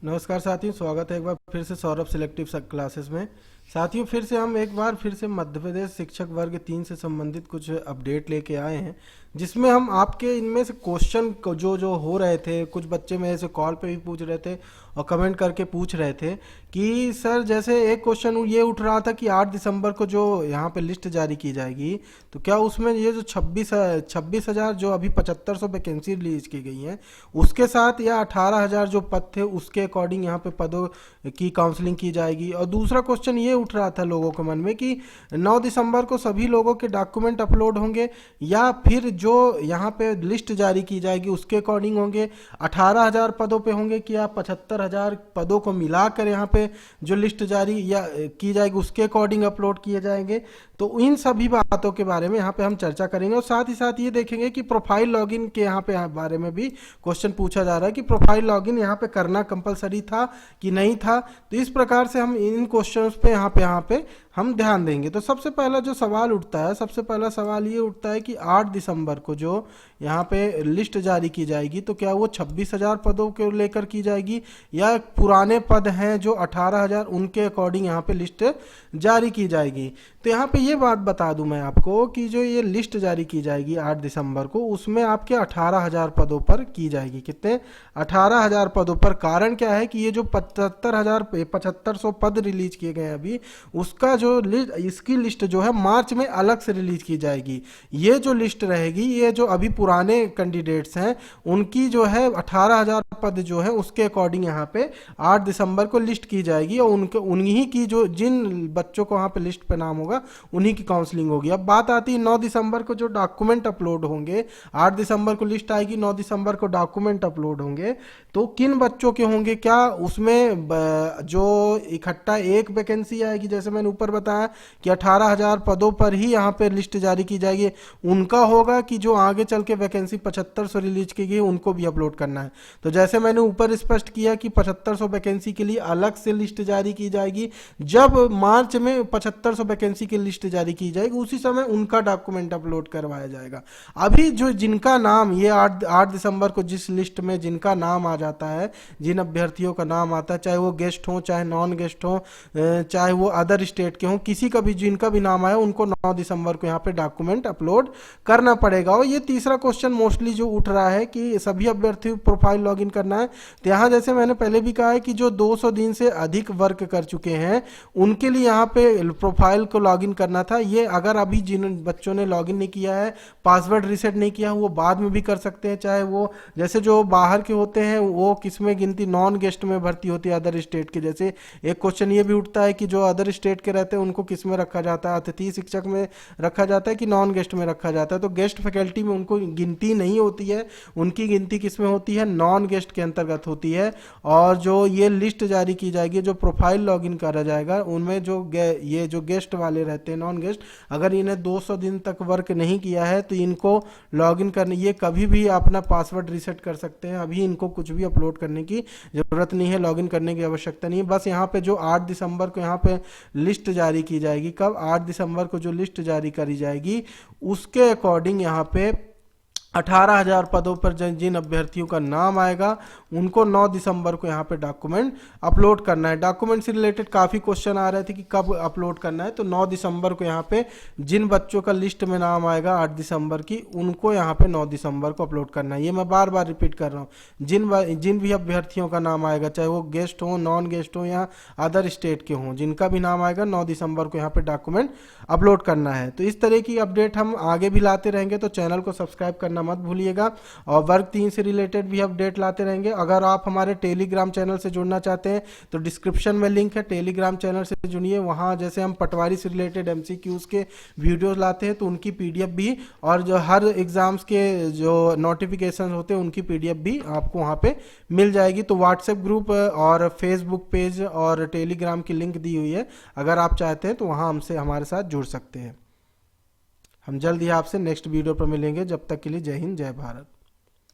नमस्कार साथियों, स्वागत है एक बार फिर से सौरभ सिलेक्टिव क्लासेस में। साथियों, फिर से हम एक बार फिर से मध्य प्रदेश शिक्षक वर्ग 3 से संबंधित कुछ अपडेट लेके आए हैं, जिसमें हम आपके इनमें से क्वेश्चन जो जो हो रहे थे, कुछ बच्चे मेरे से कॉल पे भी पूछ रहे थे और कमेंट करके पूछ रहे थे कि सर, जैसे एक क्वेश्चन ये उठ रहा था कि 8 दिसंबर को जो यहाँ पे लिस्ट जारी की जाएगी, तो क्या उसमें ये जो 26,000 जो अभी 7500 वैकेंसी रिलीज की गई हैं, उसके साथ या 18,000 जो पद थे उसके अकॉर्डिंग यहाँ पे पदों की काउंसलिंग की जाएगी। और दूसरा क्वेश्चन ये उठ रहा था लोगों के मन में कि 9 दिसंबर को सभी लोगों के डॉक्यूमेंट अपलोड होंगे या फिर जो यहाँ पे लिस्ट जारी की जाएगी उसके अकॉर्डिंग होंगे, 18,000 पदों पे होंगे कि या 75,000 पदों को मिलाकर यहाँ पे जो लिस्ट जारी या की जाएगी उसके अकॉर्डिंग अपलोड किए जाएंगे। तो इन सभी बातों के बारे में यहाँ पे हम चर्चा करेंगे और साथ ही साथ ये देखेंगे कि प्रोफाइल लॉगिन के यहाँ पे बारे में भी क्वेश्चन पूछा जा रहा है कि प्रोफाइल लॉगिन यहाँ पे करना कंपलसरी था कि नहीं था। तो इस प्रकार से हम इन क्वेश्चंस पे यहाँ पे हम ध्यान देंगे। तो सबसे पहला जो सवाल उठता है, सबसे पहला सवाल ये उठता है कि 8 दिसंबर को जो यहाँ पे लिस्ट जारी की जाएगी, तो क्या वो 26,000 पदों को लेकर की जाएगी या पुराने पद हैं जो 18,000 उनके अकॉर्डिंग यहाँ पे लिस्ट जारी की जाएगी। तो यहाँ पे ये बात बता दूं मैं आपको कि जो ये लिस्ट जारी की जाएगी 8 दिसंबर को, उसमें आपके 18,000 पदों पर की जाएगी। कितने? 18,000 पदों पर। कारण क्या है कि ये जो 7500 पद रिलीज किए गए अभी, उसका जो इसकी लिस्ट जो है मार्च में अलग से रिलीज की जाएगी। ये जो लिस्ट रहेगी, ये जो अभी पुराने कैंडिडेट्स हैं उनकी जो है 18,000 पद जो है उसके अकॉर्डिंग यहाँ पे 8 दिसंबर को लिस्ट की जाएगी और उन्हीं की जो जिन बच्चों को वहाँ पे लिस्ट पे नाम होगा उन्हीं की काउंसलिंग होगी। अब बात आती है 9 दिसंबर को जो डॉक्यूमेंट अपलोड होंगे। 8 दिसंबर को लिस्ट आएगी, 9 दिसंबर को डॉक्यूमेंट अपलोड होंगे, तो किन बच्चों के होंगे? क्या उसमें जो इकट्ठा एक वैकेंसी आएगी, जैसे मैंने ऊपर बताया कि 18,000 पदों पर ही यहाँ पे लिस्ट जारी की जाएगी, उनका होगा कि जो आगे चल के वैकेंसी 7500 रिलीज की गई उनको भी अपलोड करना है। तो जैसे मैंने ऊपर स्पष्ट किया कि 7500 वैकेंसी के लिए अलग से लिस्ट जारी की जाएगी। जब मार्च में 7500 वैकेंसी की लिस्ट जारी की जाएगी, उसी समय उनका डॉक्यूमेंट अपलोड करवाया जाएगा। अभी जो जिनका नाम ये 8 दिसंबर को जिस लिस्ट में जिनका नाम आ जाता है, जिन अभ्यर्थियों का नाम आता है, चाहे वो गेस्ट हो चाहे नॉन गेस्ट हो, चाहे वो अदर स्टेट के हों, किसी का भी जिनका भी नाम आया उनको 9 दिसंबर को यहाँ पे डॉक्यूमेंट अपलोड करना पड़ेगा। और ये तीसरा क्वेश्चन मोस्टली जो उठ रहा है कि सभी अभ्यर्थी प्रोफाइल लॉगिन करना है। तो यहाँ जैसे मैंने पहले भी कहा है कि जो 200 दिन से अधिक वर्क कर चुके हैं उनके लिए यहाँ पे प्रोफाइल को लॉगिन करना था। ये अगर अभी जिन बच्चों ने लॉगिन नहीं किया है, पासवर्ड रीसेट नहीं किया, वो बाद में भी कर सकते हैं। चाहे वो जैसे जो बाहर के होते हैं वो किसमें गिनती, नॉन गेस्ट में भर्ती होती है अदर स्टेट के। जैसे एक क्वेश्चन ये भी उठता है कि जो अदर स्टेट के रहते हैं उनको किस में रखा जाता है, अतिथि शिक्षक में रखा जाता है कि नॉन गेस्ट में रखा जाता है। तो गेस्ट फैकल्टी में उनको गिनती नहीं होती है, उनकी गिनती किस में होती है? नॉन गेस्ट के अंतर्गत होती है। और जो ये लिस्ट जारी की जाएगी, जो प्रोफाइल लॉगिन करा जाएगा, उनमें जो ये जो गेस्ट वाले रहते हैं, नॉन गेस्ट, अगर इन्हें 200 दिन तक वर्क नहीं किया है तो इनको लॉगिन करने, ये कभी भी अपना पासवर्ड रीसेट कर सकते हैं। अभी इनको कुछ भी अपलोड करने की जरूरत नहीं है, लॉगिन करने की आवश्यकता नहीं है। बस यहाँ पे जो 8 दिसंबर को यहाँ पे लिस्ट जारी की जाएगी, कब? 8 दिसंबर को जो लिस्ट जारी करी जाएगी उसके अकॉर्डिंग यहाँ पे 18,000 पदों पर जिन अभ्यर्थियों का नाम आएगा उनको 9 दिसंबर को यहाँ पे डॉक्यूमेंट अपलोड करना है। डॉक्यूमेंट से रिलेटेड काफ़ी क्वेश्चन आ रहे थे कि कब अपलोड करना है, तो 9 दिसंबर को यहाँ पे जिन बच्चों का लिस्ट में नाम आएगा 8 दिसंबर की, उनको यहाँ पे 9 दिसंबर को अपलोड करना है। ये मैं बार बार रिपीट कर रहा हूँ, जिन भी अभ्यर्थियों का नाम आएगा, चाहे वो गेस्ट हो, नॉन गेस्ट हो या अदर स्टेट के हों, जिनका भी नाम आएगा 9 दिसंबर को यहाँ पे डॉक्यूमेंट अपलोड करना है। तो इस तरह की अपडेट हम आगे भी लाते रहेंगे, तो चैनल को सब्सक्राइब करना मत भूलिएगा और वर्ग 3 से रिलेटेड भी अपडेट लाते रहेंगे। अगर आप हमारे टेलीग्राम चैनल से जुड़ना चाहते हैं तो डिस्क्रिप्शन में लिंक है, टेलीग्राम चैनल से जुड़िए। वहाँ जैसे हम पटवारी से रिलेटेड MCQs के वीडियोस लाते हैं तो उनकी PDF भी, और जो हर एग्जाम्स के जो नोटिफिकेशन होते हैं उनकी PDF भी आपको वहाँ पे मिल जाएगी। तो व्हाट्सएप ग्रुप और फेसबुक पेज और टेलीग्राम की लिंक दी हुई है, अगर आप चाहते हैं तो वहाँ हमसे हमारे साथ जुड़ सकते हैं। हम जल्द ही आपसे नेक्स्ट वीडियो पर मिलेंगे। जब तक के लिए जय हिंद, जय भारत।